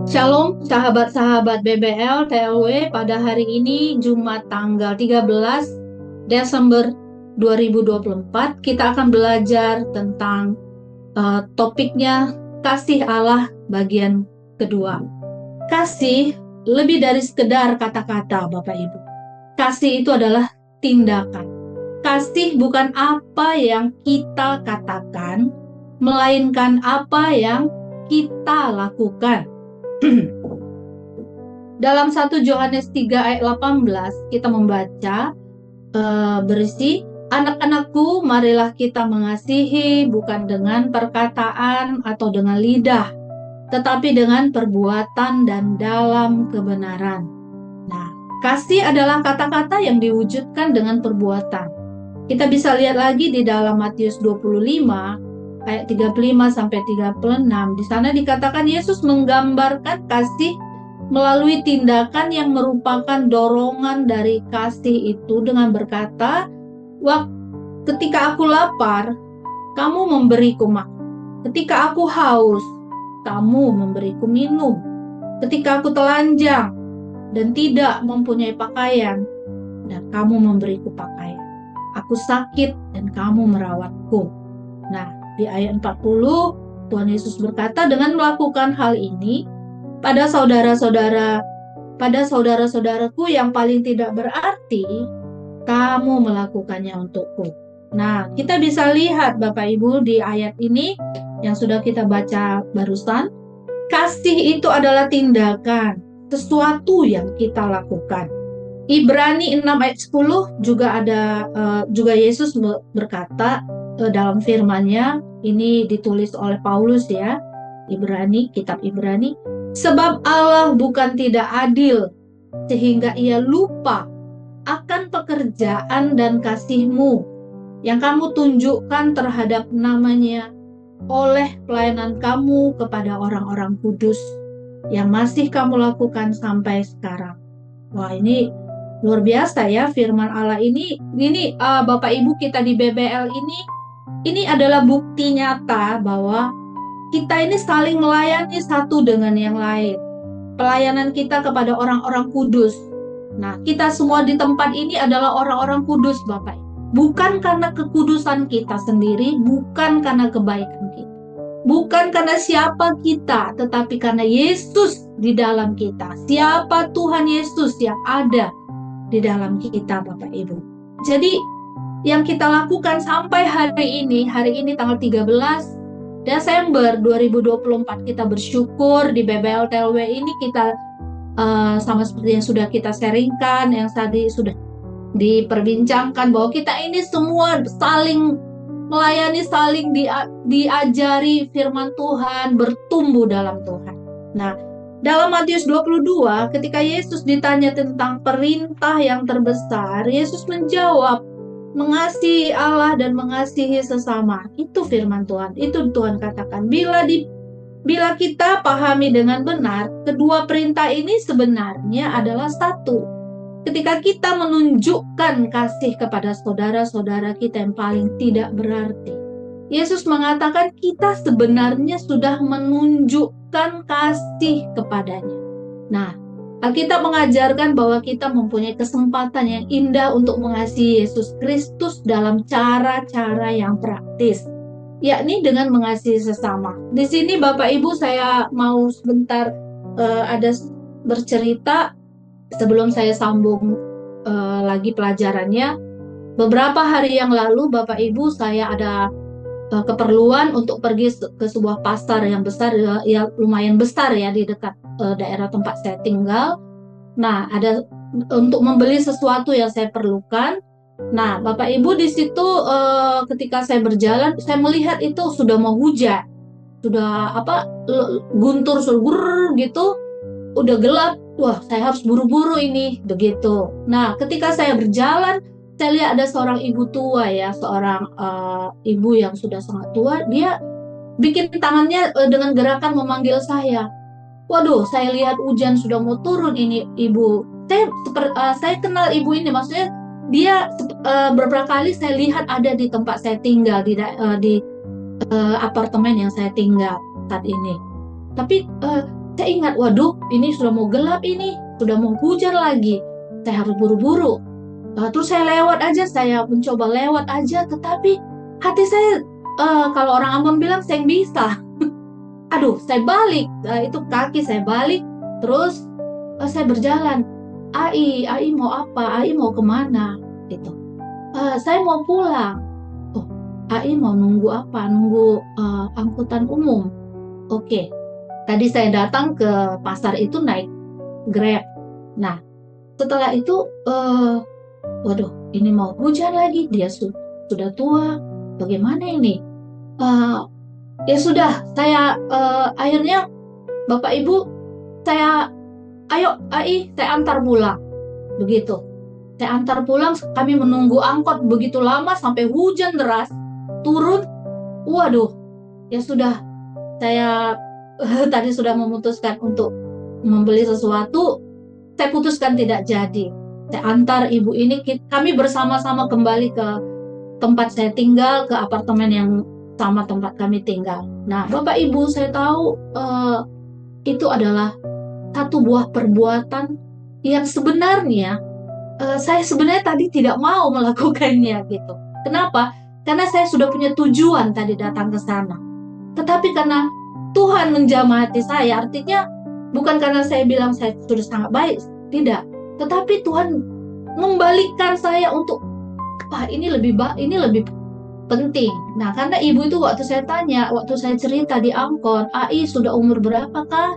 Shalom sahabat-sahabat BBL TLW, pada hari ini Jumat tanggal 13 Desember 2024 kita akan belajar tentang topiknya kasih Allah bagian kedua. Kasih lebih dari sekedar kata-kata, Bapak Ibu. Kasih itu adalah tindakan. Kasih bukan apa yang kita katakan, melainkan apa yang kita lakukan. Dalam 1 Yohanes 3 ayat 18 kita membaca berisi, anak-anakku, marilah kita mengasihi bukan dengan perkataan atau dengan lidah, tetapi dengan perbuatan dan dalam kebenaran. Nah, kasih adalah kata-kata yang diwujudkan dengan perbuatan. Kita bisa lihat lagi di dalam Matius 25 ayat 35 sampai 36. Di sana dikatakan Yesus menggambarkan kasih melalui tindakan yang merupakan dorongan dari kasih itu dengan berkata, ketika aku lapar, kamu memberiku makan. Ketika aku haus, kamu memberiku minum. Ketika aku telanjang dan tidak mempunyai pakaian, dan kamu memberiku pakaian. Aku sakit dan kamu merawatku. Nah, di ayat 40, Tuhan Yesus berkata, dengan melakukan hal ini, pada saudara-saudaraku yang paling tidak berarti, kamu melakukannya untukku. Nah, kita bisa lihat Bapak Ibu di ayat ini yang sudah kita baca barusan, kasih itu adalah tindakan, sesuatu yang kita lakukan. Ibrani 6 ayat 10 juga Yesus berkata dalam firman-Nya, ini ditulis oleh Paulus ya, kitab Ibrani, sebab Allah bukan tidak adil sehingga ia lupa akan pekerjaan dan kasih-Mu yang kamu tunjukkan terhadap namanya oleh pelayanan kamu kepada orang-orang kudus yang masih kamu lakukan sampai sekarang. Wah, ini luar biasa ya firman Allah ini. Bapak Ibu kita di BBL ini adalah bukti nyata bahwa kita ini saling melayani satu dengan yang lain. Pelayanan kita kepada orang-orang kudus. Nah, kita semua di tempat ini adalah orang-orang kudus, Bapak. Bukan karena kekudusan kita sendiri, bukan karena kebaikan kita. Bukan karena siapa kita, tetapi karena Yesus di dalam kita. Siapa Tuhan Yesus yang ada di dalam kita, Bapak Ibu. Jadi, yang kita lakukan sampai hari ini tanggal 13 Desember 2024, kita bersyukur di BBL TLW ini kita sama seperti yang sudah kita sharingkan, yang tadi sudah diperbincangkan, bahwa kita ini semua saling melayani, saling diajari firman Tuhan, bertumbuh dalam Tuhan. Nah, dalam Matius 22 ketika Yesus ditanya tentang perintah yang terbesar, Yesus menjawab, mengasihi Allah dan mengasihi sesama. Itu firman Tuhan. Itu Tuhan katakan. Bila kita pahami dengan benar, kedua perintah ini sebenarnya adalah satu. Ketika kita menunjukkan kasih kepada saudara-saudara kita yang paling tidak berarti, Yesus mengatakan kita sebenarnya sudah menunjukkan kasih kepadanya. Nah, Alkitab mengajarkan bahwa kita mempunyai kesempatan yang indah untuk mengasihi Yesus Kristus dalam cara-cara yang praktis, yakni dengan mengasihi sesama. Di sini Bapak Ibu saya mau sebentar ada bercerita sebelum saya sambung lagi pelajarannya. Beberapa hari yang lalu Bapak Ibu saya ada keperluan untuk pergi ke sebuah pasar yang besar, ya lumayan besar ya di dekat daerah tempat saya tinggal. Nah, ada untuk membeli sesuatu yang saya perlukan. Nah, Bapak Ibu di situ ketika saya berjalan, saya melihat itu sudah mau hujan, sudah guntur gitu, udah gelap. Wah, saya harus buru-buru ini begitu. Nah, ketika saya berjalan, saya lihat ada seorang ibu tua ya, seorang ibu yang sudah sangat tua. Dia bikin tangannya dengan gerakan memanggil saya. Waduh, saya lihat hujan sudah mau turun ini ibu. Saya kenal ibu ini, maksudnya dia beberapa kali saya lihat ada di tempat saya tinggal di apartemen yang saya tinggal saat ini. Tapi Saya ingat, waduh, ini sudah mau gelap, ini sudah mau hujan lagi. Saya harus buru-buru. Terus saya lewat aja, saya mencoba lewat aja, tetapi hati saya, kalau orang Ambon bilang, saya bisa. Aduh, saya balik, itu kaki saya balik, terus saya berjalan. Ai mau apa? Ai mau kemana? Gitu. Saya mau pulang. Oh, Ai mau nunggu apa? Nunggu angkutan umum. Oke. Tadi saya datang ke pasar itu naik Grab. Nah, setelah itu, waduh, ini mau hujan lagi. Dia sudah tua. Bagaimana ini? Ya sudah, saya akhirnya Bapak Ibu, ayo Ai, saya antar pulang. Begitu. Saya antar pulang, kami menunggu angkot begitu lama sampai hujan deras turun. Waduh, ya sudah, saya tadi sudah memutuskan untuk membeli sesuatu, saya putuskan tidak jadi. Saya antar ibu ini, kami bersama-sama kembali ke tempat saya tinggal, ke apartemen yang sama tempat kami tinggal. Nah, Bapak Ibu, saya tahu itu adalah satu buah perbuatan yang sebenarnya saya sebenarnya tadi tidak mau melakukannya gitu. Kenapa? Karena saya sudah punya tujuan tadi datang ke sana. Tetapi karena Tuhan menjamah hati saya, artinya bukan karena saya bilang saya sudah sangat baik, tidak. Tetapi Tuhan membalikkan saya untuk, ini lebih penting. Nah, karena ibu itu waktu saya tanya, waktu saya cerita di angkot, Ai sudah umur berapakah?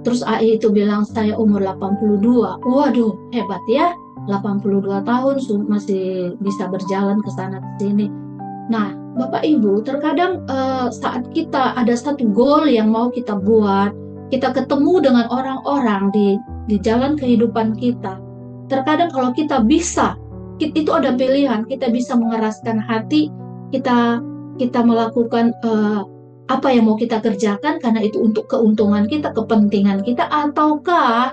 Terus Ai itu bilang, saya umur 82. Waduh, hebat ya. 82 tahun masih bisa berjalan ke sana ke sini. Nah, Bapak Ibu, terkadang saat kita ada satu goal yang mau kita buat, kita ketemu dengan orang-orang di jalan kehidupan kita. Terkadang kalau kita bisa, itu ada pilihan, kita bisa mengeraskan hati, kita melakukan apa yang mau kita kerjakan karena itu untuk keuntungan kita, kepentingan kita, ataukah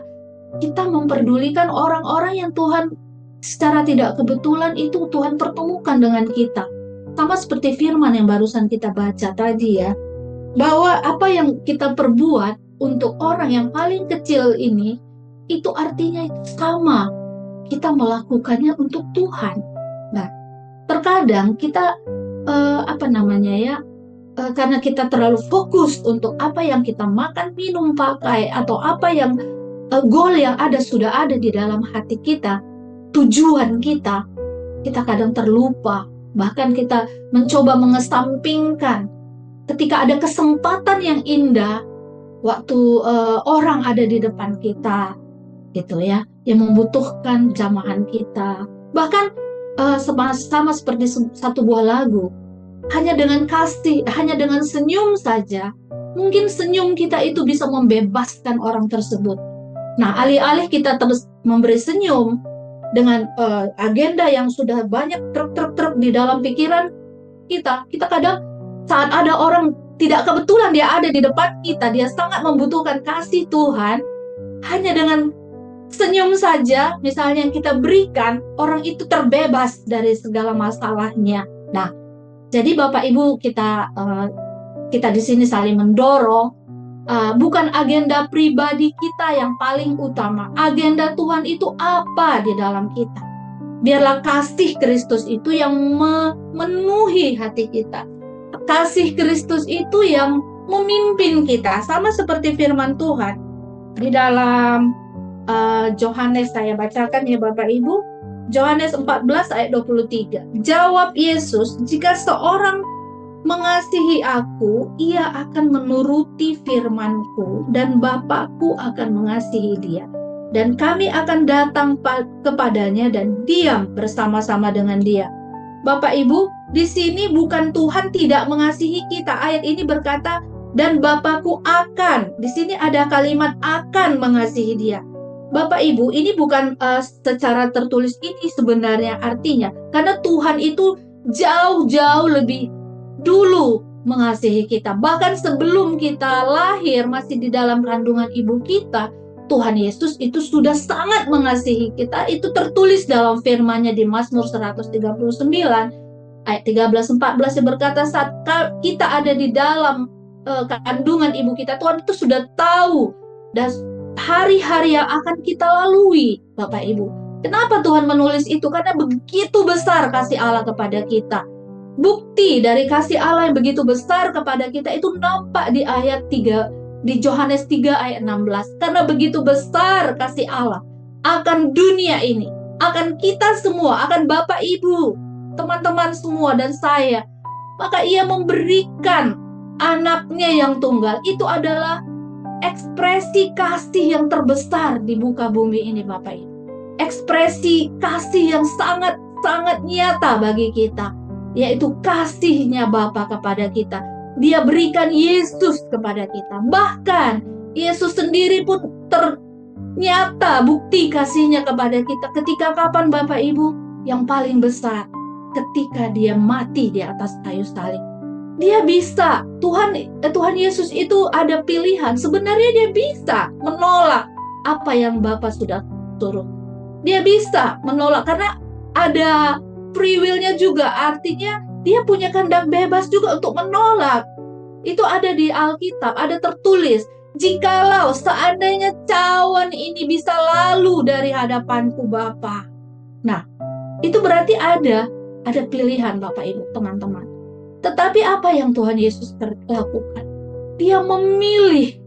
kita memperdulikan orang-orang yang Tuhan secara tidak kebetulan itu Tuhan pertemukan dengan kita. Sama seperti firman yang barusan kita baca tadi ya, bahwa apa yang kita perbuat untuk orang yang paling kecil ini, itu artinya sama, kita melakukannya untuk Tuhan. Nah, terkadang kita karena kita terlalu fokus untuk apa yang kita makan, minum, pakai, atau apa yang goal yang sudah ada di dalam hati kita, tujuan kita kadang terlupa. Bahkan kita mencoba mengesampingkan ketika ada kesempatan yang indah, waktu orang ada di depan kita, gitu ya, yang membutuhkan jamahan kita. Bahkan sama seperti satu buah lagu, hanya dengan kasih, hanya dengan senyum saja, mungkin senyum kita itu bisa membebaskan orang tersebut. Nah, alih-alih kita terus memberi senyum dengan agenda yang sudah banyak truk di dalam pikiran kita kadang saat ada orang tidak kebetulan dia ada di depan kita, dia sangat membutuhkan kasih Tuhan, hanya dengan senyum saja misalnya yang kita berikan, orang itu terbebas dari segala masalahnya. Nah, jadi Bapak Ibu, kita di sini saling mendorong, bukan agenda pribadi kita yang paling utama. Agenda Tuhan itu apa di dalam kita? Biarlah kasih Kristus itu yang memenuhi hati kita. Kasih Kristus itu yang memimpin kita. Sama seperti firman Tuhan di dalam Yohanes, saya bacakan ya Bapak Ibu. Yohanes 14 ayat 23. Jawab Yesus, jika seorang mengasihi aku, ia akan menuruti firman-Ku, dan Bapa-Ku akan mengasihi dia. Dan kami akan datang kepadanya dan diam bersama-sama dengan dia. Bapak Ibu, di sini bukan Tuhan tidak mengasihi kita. Ayat ini berkata, dan Bapa-Ku akan. Di sini ada kalimat akan mengasihi dia. Bapak Ibu, ini bukan secara tertulis ini sebenarnya artinya. Karena Tuhan itu jauh-jauh lebih dulu mengasihi kita. Bahkan sebelum kita lahir, masih di dalam kandungan ibu kita, Tuhan Yesus itu sudah sangat mengasihi kita. Itu tertulis dalam firman-Nya di Mazmur 139 ayat 13-14 yang berkata, saat kita ada di dalam kandungan ibu kita, Tuhan itu sudah tahu dan hari-hari yang akan kita lalui, Bapak Ibu. Kenapa Tuhan menulis itu? Karena begitu besar kasih Allah kepada kita. Bukti dari kasih Allah yang begitu besar kepada kita itu nampak di ayat 3, di Yohanes 3 ayat 16. Karena begitu besar kasih Allah akan dunia ini, akan kita semua, akan Bapak Ibu, teman-teman semua dan saya. Maka Ia memberikan anaknya yang tunggal. Itu adalah ekspresi kasih yang terbesar di muka bumi ini, Bapak Ibu. Ekspresi kasih yang sangat-sangat nyata bagi kita, yaitu kasihnya Bapa kepada kita. Dia berikan Yesus kepada kita. Bahkan Yesus sendiri pun ternyata bukti kasihnya kepada kita. Ketika kapan, Bapak Ibu? Yang paling besar, ketika Dia mati di atas kayu salib. Dia bisa, Tuhan Yesus itu ada pilihan. Sebenarnya Dia bisa menolak apa yang Bapa sudah suruh. Dia bisa menolak karena ada free will-nya juga. Artinya Dia punya kehendak bebas juga untuk menolak. Itu ada di Alkitab, ada tertulis, jikalau seandainya cawan ini bisa lalu dari hadapanku Bapa. Nah, itu berarti ada pilihan, Bapak Ibu, teman-teman. Tetapi apa yang Tuhan Yesus lakukan? Dia memilih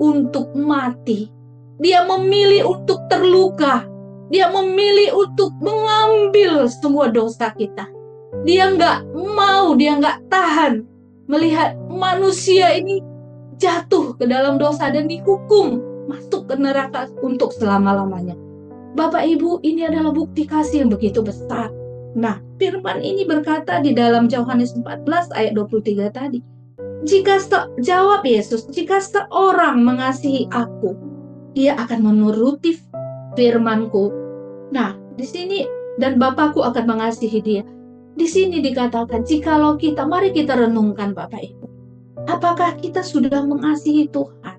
untuk mati. Dia memilih untuk terluka. Dia memilih untuk mengambil semua dosa kita. Dia nggak tahan melihat manusia ini jatuh ke dalam dosa dan dihukum masuk ke neraka untuk selama-lamanya. Bapak Ibu, ini adalah bukti kasih yang begitu besar. Nah, firman ini berkata di dalam Yohanes 14 ayat 23 tadi, jawab Yesus, jika seorang mengasihi aku, dia akan menuruti firman-Ku. Nah, di sini, dan Bapakku akan mengasihi dia. Di sini dikatakan, mari kita renungkan, Bapak Ibu. Apakah kita sudah mengasihi Tuhan?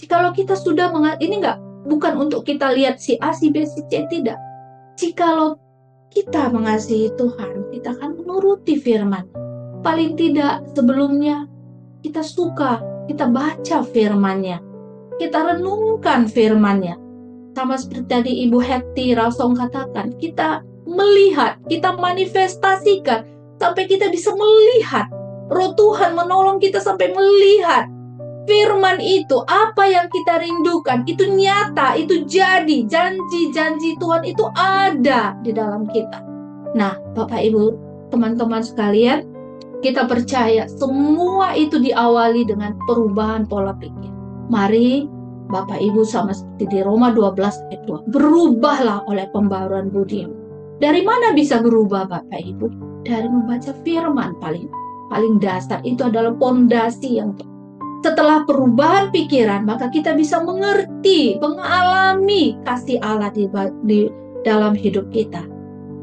Jikalau kita sudah ini bukan untuk kita lihat si A, si B, si C, tidak. Jikalau kita mengasihi Tuhan, kita akan menuruti firman. Paling tidak sebelumnya kita suka, kita baca firman-Nya. Kita renungkan firman-Nya. Sama seperti tadi Ibu Hetty Rasong katakan, kita melihat, kita manifestasikan sampai kita bisa melihat. Roh Tuhan menolong kita sampai melihat firman itu, apa yang kita rindukan, itu nyata, itu jadi. Janji-janji Tuhan itu ada di dalam kita. Nah, Bapak Ibu, teman-teman sekalian, kita percaya semua itu diawali dengan perubahan pola pikir. Mari Bapak Ibu, sama seperti di Roma 12 ayat 2, berubahlah oleh pembaruan budi. Dari mana bisa berubah, Bapak Ibu? Dari membaca firman. Paling dasar itu adalah pondasi yang setelah perubahan pikiran, maka kita bisa mengerti, mengalami kasih Allah di dalam hidup kita.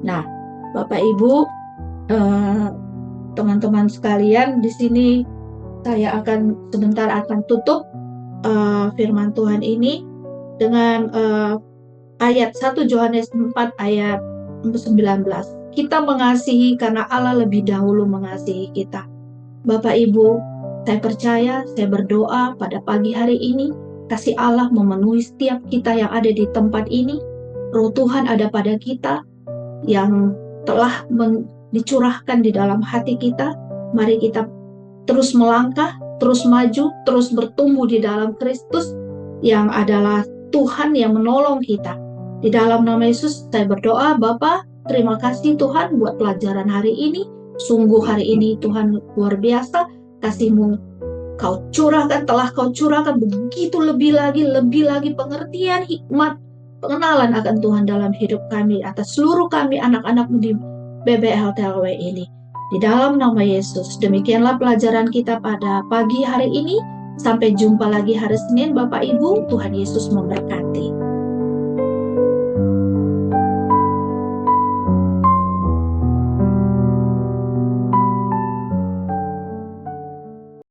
Nah, Bapak Ibu, teman-teman sekalian, di sini saya sebentar akan tutup firman Tuhan ini dengan ayat 1 Yohanes 4 ayat 19. Kita mengasihi karena Allah lebih dahulu mengasihi kita. Bapak Ibu, saya percaya, saya berdoa pada pagi hari ini, kasih Allah memenuhi setiap kita yang ada di tempat ini. Roh Tuhan ada pada kita yang telah dicurahkan di dalam hati kita. Mari kita terus melangkah, terus maju, terus bertumbuh di dalam Kristus yang adalah Tuhan yang menolong kita. Di dalam nama Yesus saya berdoa, Bapa, terima kasih Tuhan buat pelajaran hari ini. Sungguh hari ini Tuhan luar biasa, kasih-Mu telah Kau curahkan begitu lebih lagi pengertian, hikmat, pengenalan akan Tuhan dalam hidup kami, atas seluruh kami anak-anak-Mu di BBLTLW ini. Di dalam nama Yesus, demikianlah pelajaran kita pada pagi hari ini. Sampai jumpa lagi hari Senin, Bapak Ibu. Tuhan Yesus memberkati.